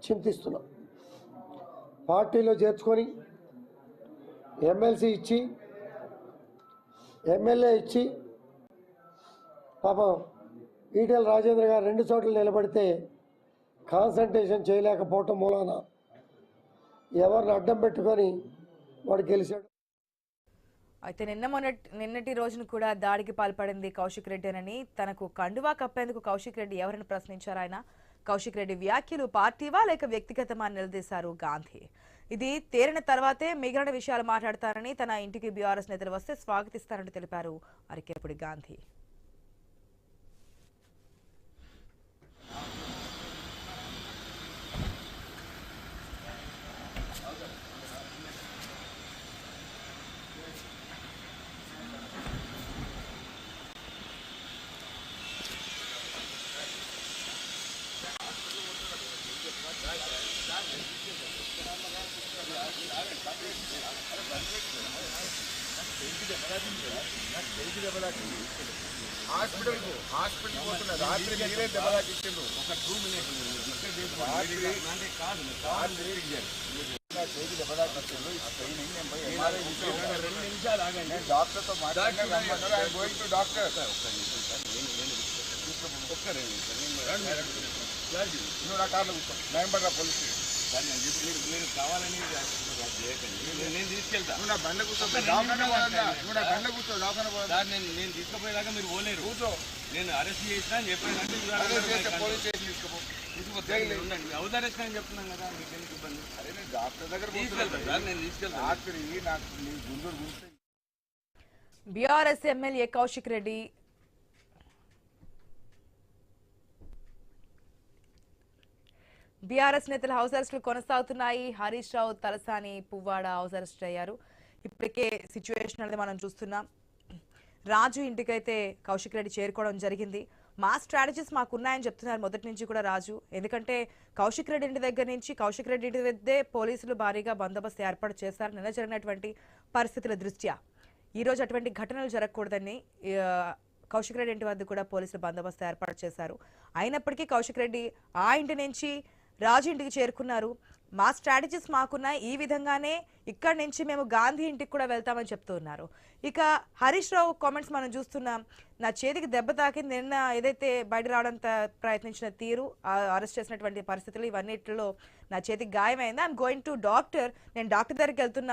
చింతిస్తున్నాం. పార్టీలో చేర్చుకొని ఎమ్మెల్సీ ఇచ్చి ఎమ్మెల్యే ఇచ్చి పాపం ఈటెల రాజేంద్ర గారు 2 చోట్ల నిలబడితే కాన్సంట్రేషన్ చేయలేకపోవటం మూలాన ఎవరిని అడ్డం పెట్టుకొని వాడు గెలిచాడు. అయితే నిన్నటి రోజున కూడా దాడికి పాల్పడింది కౌశిక్ రెడ్డినని, తనకు కండువా కప్పేందుకు కౌశిక్ రెడ్డి ఎవరిని ప్రశ్నించారు ఆయన. కౌశిక్ రెడ్డి వ్యాఖ్యలు పార్టీవా లేక వ్యక్తిగతమా నిలదీశారు గాంధీ. ఇది తేరిన తర్వాతే మిగిలిన విషయాలు మాట్లాడతారని, తన ఇంటికి బీఆర్ఎస్ నేతలు వస్తే స్వాగతిస్తారని తెలిపారు అరికేపుడి గాంధీ. హాస్పిటల్ పోతున్నా రాత్రి మీరే దెబ్బలాకి ఇచ్చిండ్రు. ఒక 2 minutes చేతి దెబ్బలాకి ఇచ్చిండ్రు. 2 నిమిషాలు ఆగండి. డాక్టర్తో మాట్లాడినా గోయింగ్ టు డాక్టర్. నువ్వు నా కార్లో కూర్చో. భయపడరా పోలీసు మీరు కావాలని నేను తీసుకెళ్తా. నువ్వు నా బండ కూర్చో. నువ్వు నా బండ కూర్చో. నేను తీసుకుపోయేదాకా మీరు పోలేరు. కూర్చో. నేను అరెస్ట్ చేసినా అని చెప్పాను. పోలీస్ స్టేషన్ తీసుకోపో. హౌస్ అరెస్ట్ అని చెప్తున్నాను కదా, మీకు ఎందుకు ఇబ్బంది? అరే నేను డాక్టర్ దగ్గర తీసుకెళ్తాను సార్. నేను తీసుకెళ్తాను. రాత్రి నాకు నీ గుండూరు గుర్తు. BRS MLA Kaushik Reddy BRS నేతల హౌస్ అరెస్టులు కొనసాగుతున్నాయి. హరీష్ రావు, తలసాని, పువ్వాడ హౌస్ అరెస్ట్ అయ్యారు. ఇప్పటికే సిచ్యువేషన్ అనేది మనం చూస్తున్నాం. రాజు ఇంటికైతే కౌశిక్ రెడ్డి చేరుకోవడం జరిగింది. మా స్ట్రాటజీస్ మాకున్నాయని చెప్తున్నారు మొదటి నుంచి కూడా రాజు. ఎందుకంటే కౌశిక్ రెడ్డి ఇంటి దగ్గర నుంచి కౌశిక్ రెడ్డి ఇంటి వద్దే పోలీసులు భారీగా బందోబస్తు ఏర్పాటు చేశారు. నిన్న జరిగినటువంటి పరిస్థితుల దృష్ట్యా ఈరోజు అటువంటి ఘటనలు జరగకూడదని కౌశిక్ రెడ్డి ఇంటి వద్ద కూడా పోలీసులు బందోబస్తు ఏర్పాటు చేశారు. అయినప్పటికీ కౌశిక్ రెడ్డి ఆ ఇంటి నుంచి రాజు ఇంటికి చేరుకున్నారు. మా స్ట్రాటజీస్ మాకున్నాయి, ఈ విధంగానే ఇక్కడి నుంచి మేము గాంధీ ఇంటికి కూడా వెళ్తామని చెప్తూ ఉన్నారు. ఇక హరీష్ రావు కామెంట్స్ మనం చూస్తున్నాం. నా చేతికి దెబ్బ తాకింది, నిన్న ఏదైతే బయట రావడానికి ప్రయత్నించిన తీరు, అరెస్ట్ చేసినటువంటి పరిస్థితులు, ఇవన్నిటిలో నా చేతికి గాయమైంది. ఐఎమ్ గోయింగ్ టు డాక్టర్, నేను డాక్టర్ దగ్గరికి వెళ్తున్నాను.